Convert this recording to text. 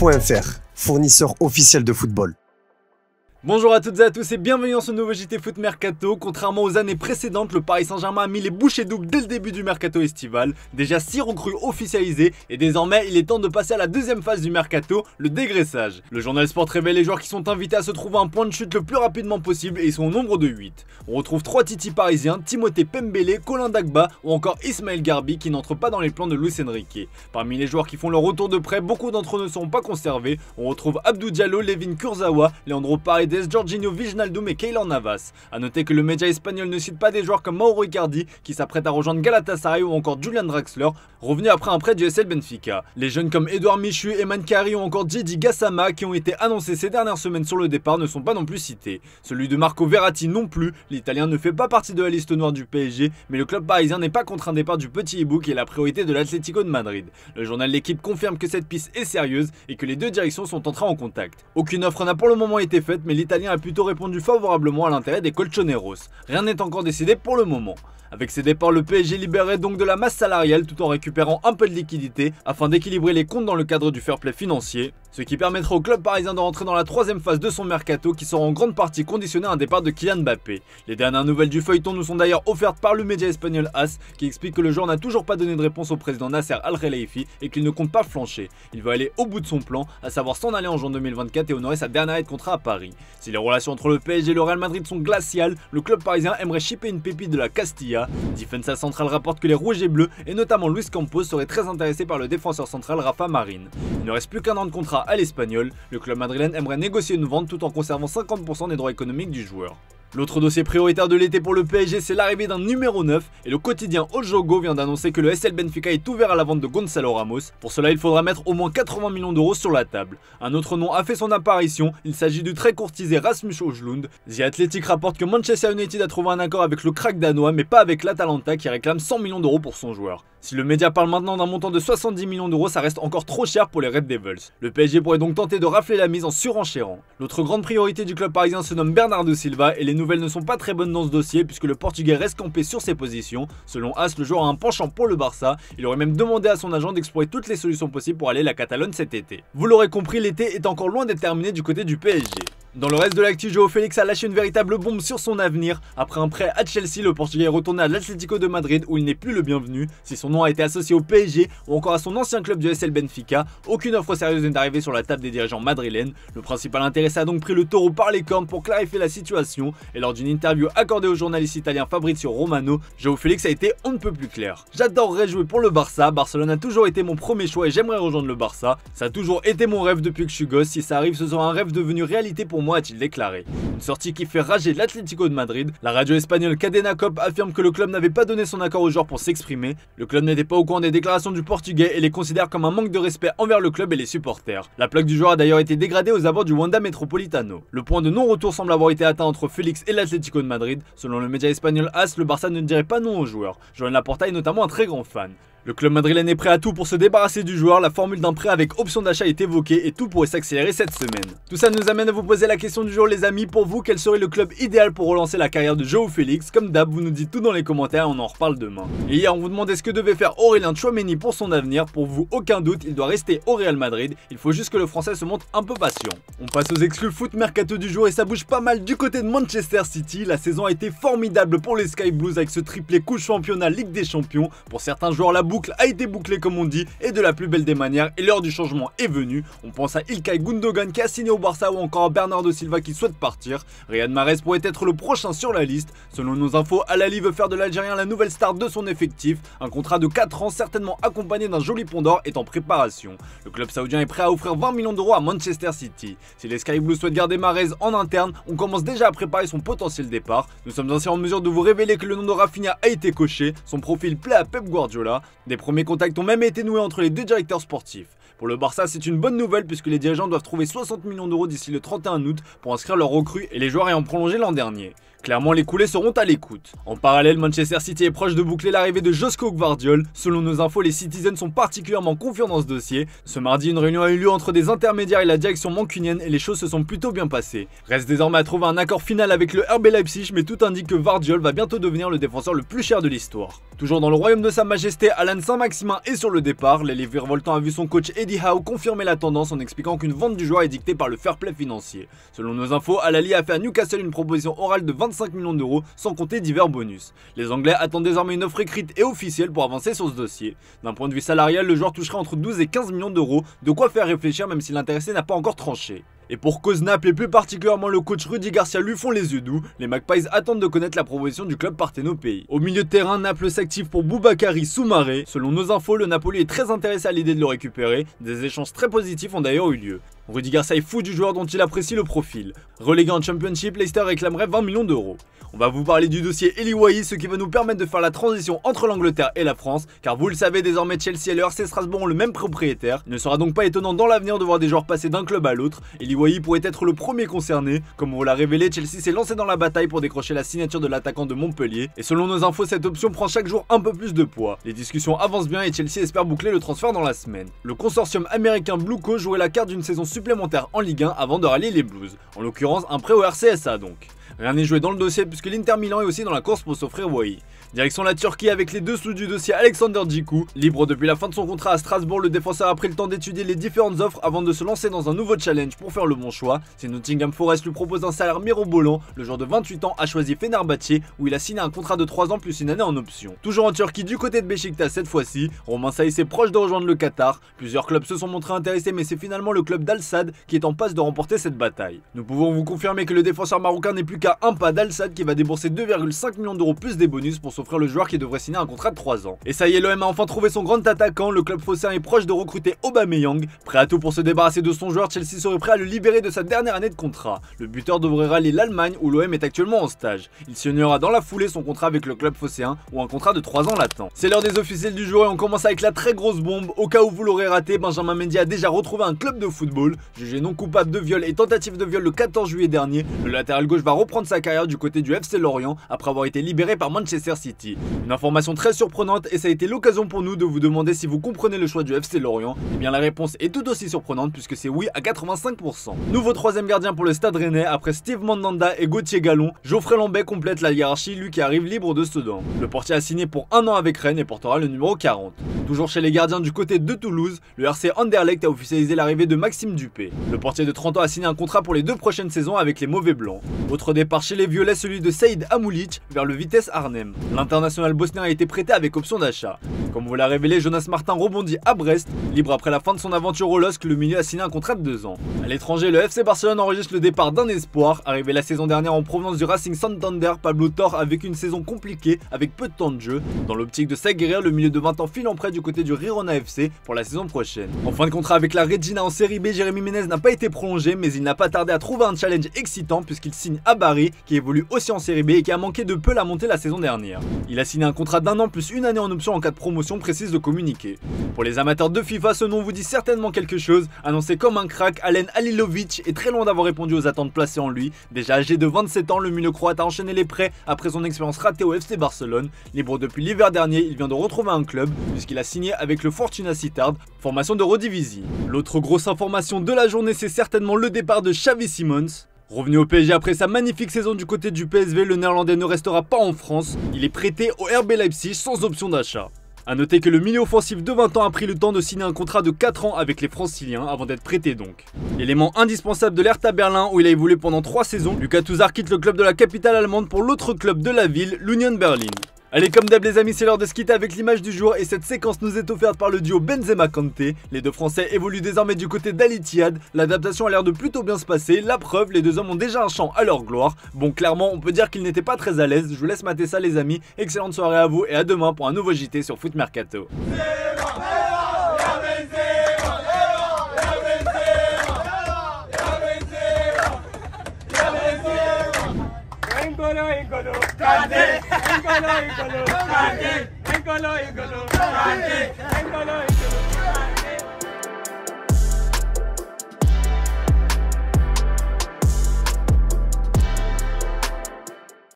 JT.fr, fournisseur officiel de football. Bonjour à toutes et à tous et bienvenue dans ce nouveau JT Foot Mercato. Contrairement aux années précédentes, le Paris Saint-Germain a mis les bouchées doubles dès le début du mercato estival. Déjà 6 recrues officialisées et désormais il est temps de passer à la deuxième phase du mercato, le dégraissage. Le journal Sport révèle les joueurs qui sont invités à se trouver un point de chute le plus rapidement possible et ils sont au nombre de 8. On retrouve 3 titis parisiens, Timothée Pembele, Colin Dagba ou encore Ismaël Garbi qui n'entrent pas dans les plans de Luis Enrique. Parmi les joueurs qui font leur retour de prêt, beaucoup d'entre eux ne seront pas conservés. On retrouve Abdou Diallo, Levin Kurzawa, Leandro Paredes, Jorginho Wijnaldum et Keylor Navas. A noter que le média espagnol ne cite pas des joueurs comme Mauro Icardi qui s'apprête à rejoindre Galatasaray ou encore Julian Draxler, revenu après un prêt du SL Benfica. Les jeunes comme Edouard Michu, Eman Kari ou encore Djidi Gassama qui ont été annoncés ces dernières semaines sur le départ ne sont pas non plus cités. Celui de Marco Verratti non plus, l'Italien ne fait pas partie de la liste noire du PSG, mais le club parisien n'est pas contre un départ du petit hibou qui est la priorité de l'Atlético de Madrid. Le journal L'Équipe confirme que cette piste est sérieuse et que les deux directions sont entrées en contact. Aucune offre n'a pour le moment été faite, mais l'Italien a plutôt répondu favorablement à l'intérêt des Colchoneros. Rien n'est encore décidé pour le moment. Avec ces départs, le PSG libérerait donc de la masse salariale tout en récupérant un peu de liquidité afin d'équilibrer les comptes dans le cadre du fair play financier, ce qui permettra au club parisien de rentrer dans la troisième phase de son mercato qui sera en grande partie conditionné à un départ de Kylian Mbappé. Les dernières nouvelles du feuilleton nous sont d'ailleurs offertes par le média espagnol AS qui explique que le joueur n'a toujours pas donné de réponse au président Nasser Al-Khelaifi et qu'il ne compte pas flancher. Il va aller au bout de son plan, à savoir s'en aller en juin 2024 et honorer sa dernière année de contrat à Paris. Si les relations entre le PSG et le Real Madrid sont glaciales, le club parisien aimerait shipper une pépite de la Castilla. Defensa Central rapporte que les rouges et bleus, et notamment Luis Campos, seraient très intéressés par le défenseur central Rafa Marin. Il ne reste plus qu'un an de contrat à l'espagnol, le club madrilène aimerait négocier une vente tout en conservant 50% des droits économiques du joueur. L'autre dossier prioritaire de l'été pour le PSG, c'est l'arrivée d'un numéro 9 et le quotidien El Jogo vient d'annoncer que le SL Benfica est ouvert à la vente de Gonzalo Ramos. Pour cela, il faudra mettre au moins 80 millions d'euros sur la table. Un autre nom a fait son apparition, il s'agit du très courtisé Rasmus Højlund. The Athletic rapporte que Manchester United a trouvé un accord avec le crack danois mais pas avec l'Atalanta qui réclame 100 millions d'euros pour son joueur. Si le média parle maintenant d'un montant de 70 millions d'euros, ça reste encore trop cher pour les Red Devils. Le PSG pourrait donc tenter de rafler la mise en surenchérant. L'autre grande priorité du club parisien se nomme Bernardo Silva et les nouvelles ne sont pas très bonnes dans ce dossier puisque le Portugais reste campé sur ses positions. Selon AS, le joueur a un penchant pour le Barça. Il aurait même demandé à son agent d'explorer toutes les solutions possibles pour aller à la Catalogne cet été. Vous l'aurez compris, l'été est encore loin d'être terminé du côté du PSG. Dans le reste de l'actu, João Félix a lâché une véritable bombe sur son avenir. Après un prêt à Chelsea, le Portugais est retourné à l'Atlético de Madrid où il n'est plus le bienvenu. Si son nom a été associé au PSG ou encore à son ancien club du SL Benfica, aucune offre sérieuse n'est arrivée sur la table des dirigeants madrilènes. Le principal intéressé a donc pris le taureau par les cornes pour clarifier la situation et lors d'une interview accordée au journaliste italien Fabrizio Romano, João Félix a été on ne peut plus clair. J'adorerais jouer pour le Barça, Barcelone a toujours été mon premier choix et j'aimerais rejoindre le Barça. Ça a toujours été mon rêve depuis que je suis gosse, si ça arrive ce sera un rêve devenu réalité pour moi, a-t-il déclaré. Une sortie qui fait rager l'Atlético de Madrid. La radio espagnole Cadena Cop affirme que le club n'avait pas donné son accord aux joueurs pour s'exprimer. Le club n'était pas au courant des déclarations du Portugais et les considère comme un manque de respect envers le club et les supporters. La plaque du joueur a d'ailleurs été dégradée aux abords du Wanda Metropolitano. Le point de non-retour semble avoir été atteint entre Félix et l'Atlético de Madrid. Selon le média espagnol AS, le Barça ne dirait pas non au joueur. Joan Laporta est notamment un très grand fan. Le club madrilène est prêt à tout pour se débarrasser du joueur, la formule d'un prêt avec option d'achat est évoquée et tout pourrait s'accélérer cette semaine. Tout ça nous amène à vous poser la question du jour les amis, pour vous quel serait le club idéal pour relancer la carrière de João Félix? Comme d'hab, vous nous dites tout dans les commentaires et on en reparle demain. Et hier on vous demandait ce que devait faire Aurélien Tchouaméni pour son avenir, pour vous aucun doute, il doit rester au Real Madrid, il faut juste que le français se montre un peu patient. On passe aux exclus foot mercato du jour et ça bouge pas mal du côté de Manchester City, la saison a été formidable pour les Sky Blues avec ce triplé coup championnat Ligue des Champions, pour certains joueurs la boucle a été bouclée comme on dit et de la plus belle des manières et l'heure du changement est venue. On pense à Ilkay Gundogan qui a signé au Barça ou encore à Bernardo Silva qui souhaite partir. Riyad Mahrez pourrait être le prochain sur la liste. Selon nos infos, Al Ahly veut faire de l'Algérien la nouvelle star de son effectif. Un contrat de 4 ans certainement accompagné d'un joli pont d'or est en préparation. Le club saoudien est prêt à offrir 20 millions d'euros à Manchester City. Si les Sky Blues souhaitent garder Mahrez en interne, on commence déjà à préparer son potentiel départ. Nous sommes ainsi en mesure de vous révéler que le nom de Rafinha a été coché. Son profil plaît à Pep Guardiola. Des premiers contacts ont même été noués entre les deux directeurs sportifs. Pour le Barça, c'est une bonne nouvelle puisque les dirigeants doivent trouver 60 millions d'euros d'ici le 31 août pour inscrire leurs recrues et les joueurs ayant prolongé l'an dernier. Clairement, les coulés seront à l'écoute. En parallèle, Manchester City est proche de boucler l'arrivée de Josko Gvardiol. Selon nos infos, les Citizens sont particulièrement confiants dans ce dossier. Ce mardi, une réunion a eu lieu entre des intermédiaires et la direction mancunienne et les choses se sont plutôt bien passées. Reste désormais à trouver un accord final avec le RB Leipzig, mais tout indique que Gvardiol va bientôt devenir le défenseur le plus cher de l'histoire. Toujours dans le royaume de Sa Majesté, Alan Saint-Maximin est sur le départ. L'ailier virevoltant a vu son coach Eddie Howe confirmer la tendance en expliquant qu'une vente du joueur est dictée par le fair play financier. Selon nos infos, Al-Ahly a fait à Newcastle une proposition orale de 25 millions d'euros, sans compter divers bonus. Les Anglais attendent désormais une offre écrite et officielle pour avancer sur ce dossier. D'un point de vue salarial, le joueur toucherait entre 12 et 15 millions d'euros, de quoi faire réfléchir même si l'intéressé n'a pas encore tranché. Et pour cause Naples et plus particulièrement le coach Rudy Garcia lui font les yeux doux, les Magpies attendent de connaître la proposition du club parthénopéi. Au milieu de terrain, Naples s'active pour Boubakary Soumaré. Selon nos infos, le Napoli est très intéressé à l'idée de le récupérer. Des échanges très positifs ont d'ailleurs eu lieu. Rudy Garcia est fou du joueur dont il apprécie le profil. Relégué en Championship, Leicester réclamerait 20 millions d'euros. On va vous parler du dossier Eli Wahi, ce qui va nous permettre de faire la transition entre l'Angleterre et la France, car vous le savez désormais Chelsea et le RC Strasbourg ont le même propriétaire. Il ne sera donc pas étonnant dans l'avenir de voir des joueurs passer d'un club à l'autre. Eli Wahi pourrait être le premier concerné. Comme on vous l'a révélé, Chelsea s'est lancé dans la bataille pour décrocher la signature de l'attaquant de Montpellier. Et selon nos infos, cette option prend chaque jour un peu plus de poids. Les discussions avancent bien et Chelsea espère boucler le transfert dans la semaine. Le consortium américain Blueco jouerait la carte d'une saison supplémentaire en Ligue 1 avant de rallier les Blues. En l'occurrence, un prêt au RCSA donc. Rien n'est joué dans le dossier puisque l'Inter Milan est aussi dans la course pour s'offrir Wahi. Direction la Turquie avec les dessous du dossier Alexander Djikou. Libre depuis la fin de son contrat à Strasbourg, le défenseur a pris le temps d'étudier les différentes offres avant de se lancer dans un nouveau challenge pour faire le bon choix. Si Nottingham Forest lui propose un salaire mirobolant, le joueur de 28 ans a choisi Fenerbahçe où il a signé un contrat de 3 ans plus une année en option. Toujours en Turquie du côté de Beşiktaş cette fois-ci, Romain Saïs est proche de rejoindre le Qatar. Plusieurs clubs se sont montrés intéressés mais c'est finalement le club d'Al-Sadd qui est en passe de remporter cette bataille. Nous pouvons vous confirmer que le défenseur marocain n'est plus qu'à un pas d'Al-Sadd qui va débourser 2,5 millions d'euros plus des bonus pour s'offrir le joueur qui devrait signer un contrat de 3 ans. Et ça y est, l'OM a enfin trouvé son grand attaquant, le club phocéen est proche de recruter Aubameyang. Prêt à tout pour se débarrasser de son joueur, Chelsea serait prêt à le libérer de sa dernière année de contrat. Le buteur devrait rallier l'Allemagne où l'OM est actuellement en stage. Il signera dans la foulée son contrat avec le club phocéen ou un contrat de 3 ans l'attend. C'est l'heure des officiels du jour et on commence avec la très grosse bombe. Au cas où vous l'aurez raté, Benjamin Mendy a déjà retrouvé un club de football. Jugé non coupable de viol et tentative de viol le 14 juillet dernier, le latéral gauche va reprendre sa carrière du côté du FC Lorient après avoir été libéré par Manchester City. Une information très surprenante et ça a été l'occasion pour nous de vous demander si vous comprenez le choix du FC Lorient. Et bien la réponse est tout aussi surprenante puisque c'est oui à 85%. Nouveau troisième gardien pour le Stade Rennais après Steve Mandanda et Gauthier Gallon. Geoffrey Lambert complète la hiérarchie, lui qui arrive libre de Sedan. Le portier a signé pour 1 an avec Rennes et portera le numéro 40. Toujours chez les gardiens du côté de Toulouse, le RC Anderlecht a officialisé l'arrivée de Maxime Dupé. Le portier de 30 ans a signé un contrat pour les 2 prochaines saisons avec les Mauvais Blancs. Autre départ chez les Violets, celui de Saïd Amoulic vers le Vitesse Arnhem. L'international bosnien a été prêté avec option d'achat. Comme vous l'a révélé, Jonas Martin rebondit à Brest. Libre après la fin de son aventure au LOSC, le milieu a signé un contrat de 2 ans. À l'étranger, le FC Barcelone enregistre le départ d'un espoir. Arrivé la saison dernière en provenance du Racing Santander, Pablo Torre a vécu une saison compliquée avec peu de temps de jeu. Dans l'optique de s'aguerrir, le milieu de 20 ans file en prêt du côté du Girona FC pour la saison prochaine. En fin de contrat avec la Regina en série B, Jérémy Ménez n'a pas été prolongé, mais il n'a pas tardé à trouver un challenge excitant puisqu'il signe à Bari, qui évolue aussi en série B et qui a manqué de peu la montée la saison dernière. Il a signé un contrat d'1 an plus une année en option en cas de promotion, précise le communiqué. Pour les amateurs de FIFA, ce nom vous dit certainement quelque chose. Annoncé comme un crack, Alen Halilovic est très loin d'avoir répondu aux attentes placées en lui. Déjà âgé de 27 ans, le milieu croate a enchaîné les prêts après son expérience ratée au FC Barcelone. Libre depuis l'hiver dernier, il vient de retrouver un club puisqu'il a signé avec le Fortuna Sittard, formation de Rodivisie. L'autre grosse information de la journée, c'est certainement le départ de Xavi Simons. Revenu au PSG après sa magnifique saison du côté du PSV, le néerlandais ne restera pas en France. Il est prêté au RB Leipzig sans option d'achat. A noter que le milieu offensif de 20 ans a pris le temps de signer un contrat de 4 ans avec les Franciliens avant d'être prêté donc. Élément indispensable de l'Hertha Berlin où il a évolué pendant 3 saisons, Lucas Touzard quitte le club de la capitale allemande pour l'autre club de la ville, l'Union Berlin. Allez, comme d'hab les amis, c'est l'heure de se quitter avec l'image du jour et cette séquence nous est offerte par le duo Benzema-Kanté. Les deux Français évoluent désormais du côté d'Al Ittihad. L'adaptation a l'air de plutôt bien se passer. La preuve, les deux hommes ont déjà un chant à leur gloire. Bon, clairement, on peut dire qu'ils n'étaient pas très à l'aise. Je vous laisse mater ça les amis. Excellente soirée à vous et à demain pour un nouveau JT sur Foot Mercato. Engolo, Engolo, Engolo, Engolo, Engolo, Engolo, Engolo, Engolo.